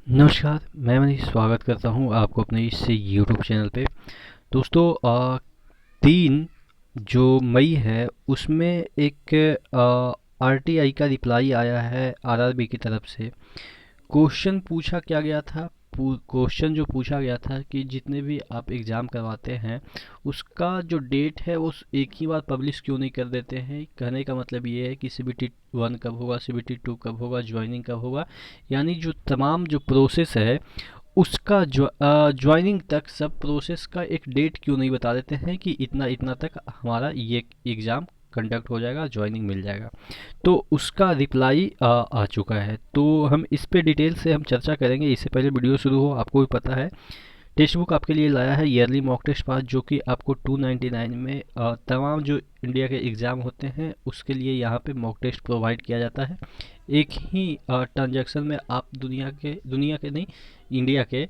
नमस्कार, मैं मनीष स्वागत करता हूँ आपको अपने इस यूट्यूब चैनल पे। दोस्तों 3 जो मई है उसमें एक आरटीआई का रिप्लाई आया है आरआरबी की तरफ से। क्वेश्चन पूछा क्या गया था, क्वेश्चन जो पूछा गया था कि जितने भी आप एग्ज़ाम करवाते हैं उसका जो डेट है वो एक ही बार पब्लिश क्यों नहीं कर देते हैं। कहने का मतलब ये है कि सीबीटी 1 कब होगा, सीबीटी 2 कब होगा, ज्वाइनिंग कब होगा, यानी जो तमाम जो प्रोसेस है उसका जो ज्वाइनिंग तक सब प्रोसेस का एक डेट क्यों नहीं बता देते हैं कि इतना इतना तक हमारा ये एग्ज़ाम कंडक्ट हो जाएगा, ज्वाइनिंग मिल जाएगा। तो उसका रिप्लाई आ चुका है, तो हम इस पे डिटेल से हम चर्चा करेंगे। इससे पहले वीडियो शुरू हो, आपको भी पता है टेक्स्ट बुक आपके लिए लाया है ईयरली मॉक टेस्ट पास, जो कि आपको 299 में तमाम जो इंडिया के एग्ज़ाम होते हैं उसके लिए यहाँ पे मॉक टेस्ट प्रोवाइड किया जाता है। एक ही ट्रांजैक्शन में आप दुनिया के नहीं, इंडिया के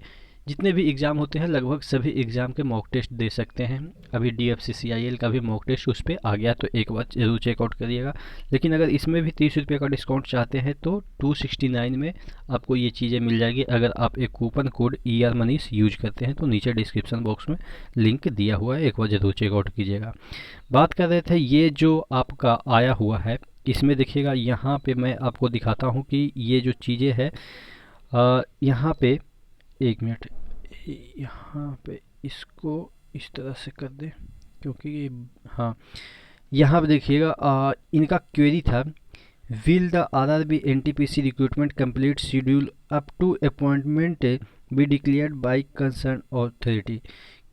जितने भी एग्ज़ाम होते हैं लगभग सभी एग्ज़ाम के मॉक टेस्ट दे सकते हैं। अभी DFCCIL का भी मॉक टेस्ट उस पर आ गया, तो एक बार ज़रूर चेकआउट करिएगा। लेकिन अगर इसमें भी 30 रुपये का डिस्काउंट चाहते हैं तो 269 में आपको ये चीज़ें मिल जाएगी। अगर आप एक coupon code ER Manish use करते हैं तो नीचे डिस्क्रिप्शन बॉक्स में लिंक दिया हुआ है, एक बार ज़रूर चेकआउट कीजिएगा। बात कर रहे थे ये जो आपका आया हुआ है, इसमें देखिएगा यहाँ पे मैं आपको दिखाता हूँ कि ये जो चीज़ें हैं यहाँ पे, एक मिनट, यहाँ पे इसको इस तरह से कर दे क्योंकि ये, हाँ, यहाँ पे देखिएगा इनका क्वेरी था, will the RRB NTPC recruitment complete schedule up to appointment be declared by concern authority.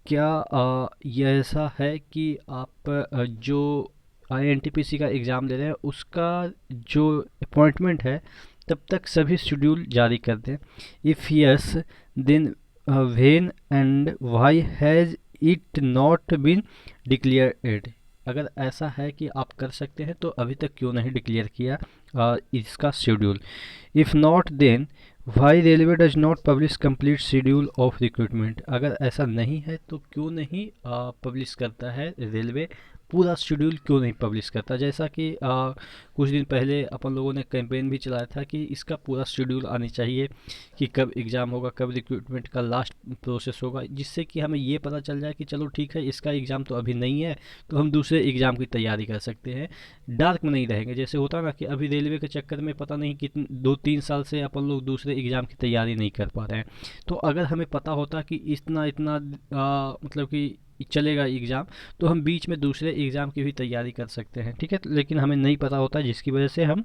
क्या यह ऐसा है कि आप जो INTPC का एग्ज़ाम दे रहे हैं उसका जो अपॉइंटमेंट है तब तक सभी शेड्यूल जारी कर दें। If yes then when and why has it not been declared. अगर ऐसा है कि आप कर सकते हैं तो अभी तक क्यों नहीं डिक्लेयर किया इसका schedule. If not then why railway does not publish complete schedule of recruitment. अगर ऐसा नहीं है तो क्यों नहीं पब्लिश करता है रेलवे, पूरा शेड्यूल क्यों नहीं पब्लिश करता। जैसा कि कुछ दिन पहले अपन लोगों ने कैंपेन भी चलाया था कि इसका पूरा शेड्यूल आनी चाहिए कि कब एग्ज़ाम होगा, कब रिक्रूटमेंट का लास्ट प्रोसेस होगा, जिससे कि हमें ये पता चल जाए कि चलो ठीक है इसका एग्ज़ाम तो अभी नहीं है तो हम दूसरे एग्ज़ाम की तैयारी कर सकते हैं, डार्क में नहीं रहेंगे। जैसे होता ना कि अभी रेलवे के चक्कर में पता नहीं कितने 2-3 साल से अपन लोग दूसरे एग्ज़ाम की तैयारी नहीं कर पा रहे हैं। तो अगर हमें पता होता कि इतना इतना मतलब कि चलेगा एग्ज़ाम, तो हम बीच में दूसरे एग्ज़ाम की भी तैयारी कर सकते हैं, ठीक है। लेकिन हमें नहीं पता होता, जिसकी वजह से हम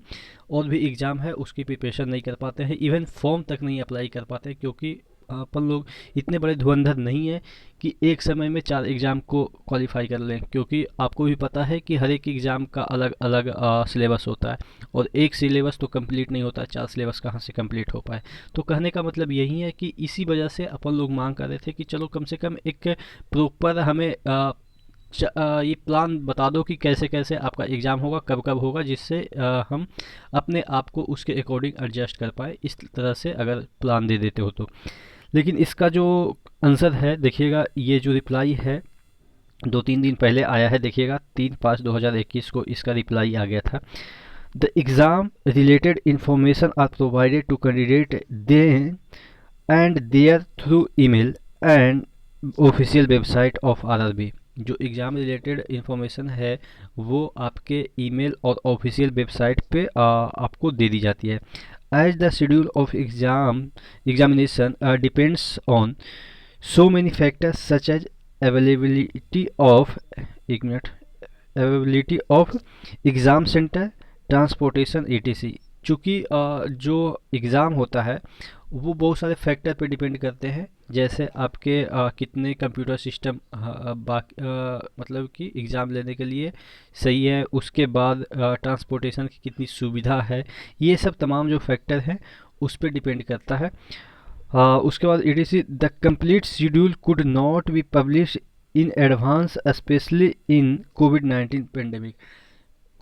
और भी एग्ज़ाम है उसकी प्रिपरेशन नहीं कर पाते हैं, इवन फॉर्म तक नहीं अप्लाई कर पाते हैं, क्योंकि अपन लोग इतने बड़े धुरंधर नहीं है कि एक समय में 4 एग्ज़ाम को क्वालिफाई कर लें। क्योंकि आपको भी पता है कि हर एक एग्ज़ाम का अलग अलग सिलेबस होता है और एक सिलेबस तो कंप्लीट नहीं होता, 4 सिलेबस कहाँ से कंप्लीट हो पाए। तो कहने का मतलब यही है कि इसी वजह से अपन लोग मांग कर रहे थे कि चलो कम से कम एक प्रॉपर हमें ये प्लान बता दो कि कैसे कैसे आपका एग्ज़ाम होगा, कब कब होगा, जिससे हम अपने आप को उसके अकॉर्डिंग एडजस्ट कर पाए। इस तरह से अगर प्लान दे देते हो तो। लेकिन इसका जो आंसर है देखिएगा, ये जो रिप्लाई है 2-3 दिन पहले आया है, देखिएगा 3/5/2021 को इसका रिप्लाई आ गया था। The exam related information are provided to candidate then and there through email and official website of RRB। जो एग्ज़ाम रिलेटेड इंफॉर्मेशन है वो आपके ईमेल और ऑफिशियल वेबसाइट पे आपको दे दी जाती है। As the schedule of examination depends on so many factors such as availability of, एक मिनट, availability of exam centre, transportation etc। चूँकि जो एग्ज़ाम होता है वो बहुत सारे फैक्टर पे डिपेंड करते हैं, जैसे आपके कितने कंप्यूटर सिस्टम मतलब कि एग्ज़ाम लेने के लिए सही है, उसके बाद ट्रांसपोर्टेशन की कितनी सुविधा है, ये सब तमाम जो फैक्टर हैं उस पर डिपेंड करता है। उसके बाद ETC the complete schedule could not be publish in advance specially in covid pandemic.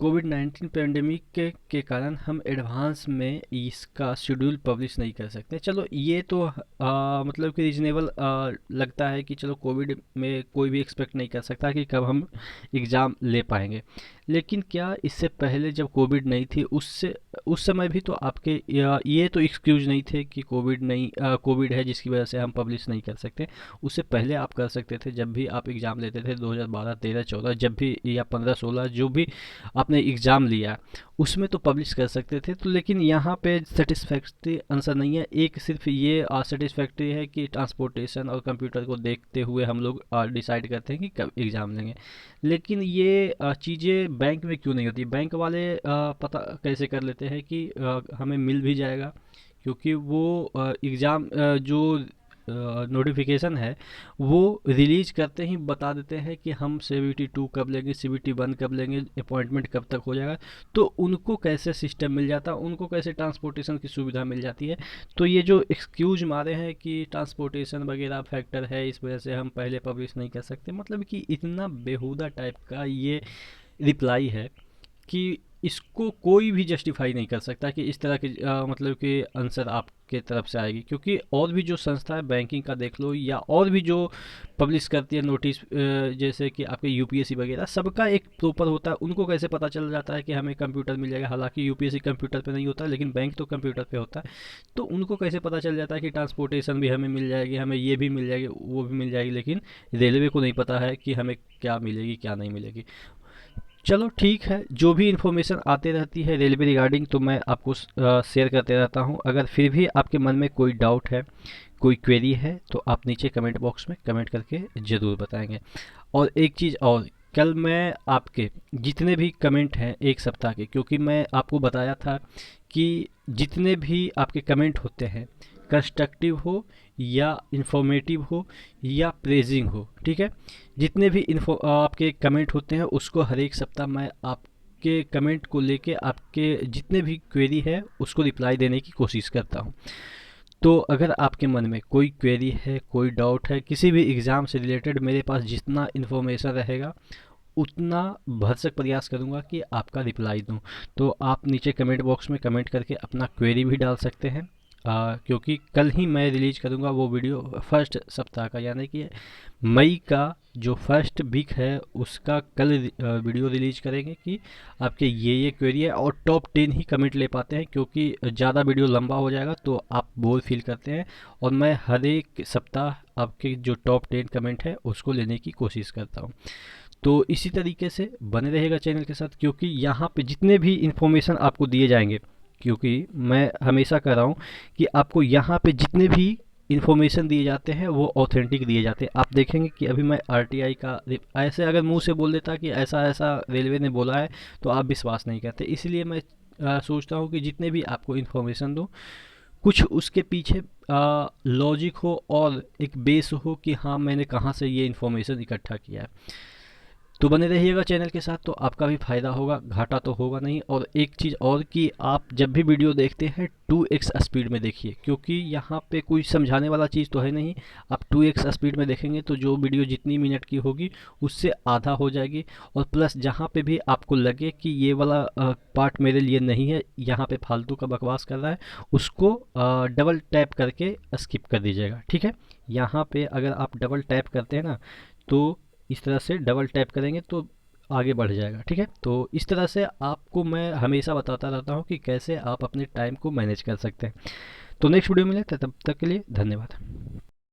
Covid pandemic के कारण हम एडवांस में इसका शेड्यूल पब्लिश नहीं कर सकते। चलो ये तो मतलब कि रीजनेबल लगता है कि चलो कोविड में कोई भी एक्सपेक्ट नहीं कर सकता कि कब हम एग्ज़ाम ले पाएंगे। लेकिन क्या इससे पहले जब कोविड नहीं थी उस समय भी तो आपके ये तो एक्सक्यूज नहीं थे कि कोविड है जिसकी वजह से हम पब्लिश नहीं कर सकते। उससे पहले आप कर सकते थे, जब भी आप एग्ज़ाम लेते थे 2012, 13, 14, जब भी, या 15, 16, जो भी आपने एग्ज़ाम लिया उसमें तो पब्लिश कर सकते थे। तो लेकिन यहाँ पे सेटिस्फैक्ट्री आंसर नहीं है। एक सिर्फ ये सेटिस्फैक्ट्री है कि ट्रांसपोर्टेशन और कंप्यूटर को देखते हुए हम लोग डिसाइड करते हैं कि कब एग्ज़ाम लेंगे। लेकिन ये चीज़ें बैंक में क्यों नहीं होती? बैंक वाले पता कैसे कर लेते हैं कि हमें मिल भी जाएगा, क्योंकि वो एग्ज़ाम जो नोटिफिकेशन है वो रिलीज करते ही बता देते हैं कि हम CBT 2 कब लेंगे, CBT 1 कब लेंगे, अपॉइंटमेंट कब तक हो जाएगा। तो उनको कैसे सिस्टम मिल जाता है, उनको कैसे ट्रांसपोर्टेशन की सुविधा मिल जाती है। तो ये जो एक्सक्यूज मारे हैं कि ट्रांसपोर्टेशन वगैरह फैक्टर है, इस वजह से हम पहले पब्लिश नहीं कर सकते, मतलब कि इतना बेहुदा टाइप का ये रिप्लाई है कि इसको कोई भी जस्टिफाई नहीं कर सकता कि इस तरह के मतलब कि आंसर आपके तरफ से आएगी। क्योंकि और भी जो संस्था है बैंकिंग का देख लो, या और भी जो पब्लिश करती है नोटिस, जैसे कि आपके यूपीएससी वगैरह, सबका एक प्रॉपर होता है। उनको कैसे पता चल जाता है कि हमें कंप्यूटर मिल जाएगा? हालांकि यूपीएससी कंप्यूटर पे नहीं होता है, लेकिन बैंक तो कंप्यूटर पे होता है। तो उनको कैसे पता चल जाता है कि ट्रांसपोर्टेशन भी हमें मिल जाएगी, हमें ये भी मिल जाएगी, वो भी मिल जाएगी, लेकिन रेलवे को नहीं पता है कि हमें क्या मिलेगी क्या नहीं मिलेगी। चलो ठीक है, जो भी इन्फॉर्मेशन आती रहती है रेलवे रिगार्डिंग तो मैं आपको शेयर करते रहता हूँ। अगर फिर भी आपके मन में कोई डाउट है, कोई क्वेरी है, तो आप नीचे कमेंट बॉक्स में कमेंट करके ज़रूर बताएंगे। और एक चीज़ और, कल मैं आपके जितने भी कमेंट हैं एक सप्ताह के, क्योंकि मैं आपको बताया था कि जितने भी आपके कमेंट होते हैं, कंस्ट्रक्टिव हो या इंफॉर्मेटिव हो या प्रेजिंग हो, ठीक है, जितने भी आपके कमेंट होते हैं उसको हर एक सप्ताह मैं आपके कमेंट को लेके आपके जितने भी क्वेरी है उसको रिप्लाई देने की कोशिश करता हूँ। तो अगर आपके मन में कोई क्वेरी है, कोई डाउट है किसी भी एग्ज़ाम से रिलेटेड, मेरे पास जितना इन्फॉर्मेशन रहेगा उतना भरसक प्रयास करूँगा कि आपका रिप्लाई दूँ। तो आप नीचे कमेंट बॉक्स में कमेंट करके अपना क्वेरी भी डाल सकते हैं। क्योंकि कल ही मैं रिलीज करूँगा वो वीडियो, फर्स्ट सप्ताह का, यानी कि मई का जो फर्स्ट वीक है उसका कल वीडियो रिलीज करेंगे कि आपके ये क्वेरी है। और टॉप 10 ही कमेंट ले पाते हैं, क्योंकि ज़्यादा वीडियो लंबा हो जाएगा तो आप बोर फील करते हैं। और मैं हर एक सप्ताह आपके जो टॉप 10 कमेंट है उसको लेने की कोशिश करता हूँ। तो इसी तरीके से बने रहेगा चैनल के साथ, क्योंकि यहाँ पे जितने भी इन्फॉर्मेशन आपको दिए जाएंगे, क्योंकि मैं हमेशा कह रहा हूँ कि आपको यहाँ पे जितने भी इन्फॉर्मेशन दिए जाते हैं वो ऑथेंटिक दिए जाते हैं। आप देखेंगे कि अभी मैं आरटीआई का ऐसे अगर मुंह से बोल देता कि ऐसा ऐसा रेलवे ने बोला है तो आप विश्वास नहीं करते। इसलिए मैं सोचता हूँ कि जितने भी आपको इन्फॉर्मेशन दूँ कुछ उसके पीछे लॉजिक हो और एक बेस हो कि हाँ मैंने कहाँ से ये इन्फॉर्मेशन इकट्ठा किया है। तो बने रहिएगा चैनल के साथ, तो आपका भी फायदा होगा, घाटा तो होगा नहीं। और एक चीज़ और कि आप जब भी वीडियो देखते हैं 2x स्पीड में देखिए, क्योंकि यहाँ पे कोई समझाने वाला चीज़ तो है नहीं। आप 2x स्पीड में देखेंगे तो जो वीडियो जितनी मिनट की होगी उससे आधा हो जाएगी। और प्लस जहाँ पे भी आपको लगे कि ये वाला पार्ट मेरे लिए नहीं है, यहाँ पे फालतू का बकवास कर रहा है, उसको डबल टैप करके स्किप कर दीजिएगा, ठीक है। यहाँ पे अगर आप डबल टैप करते हैं ना, तो इस तरह से डबल टैप करेंगे तो आगे बढ़ जाएगा, ठीक है। तो इस तरह से आपको मैं हमेशा बताता रहता हूँ कि कैसे आप अपने टाइम को मैनेज कर सकते हैं। तो नेक्स्ट वीडियो मिले, तब तक के लिए धन्यवाद।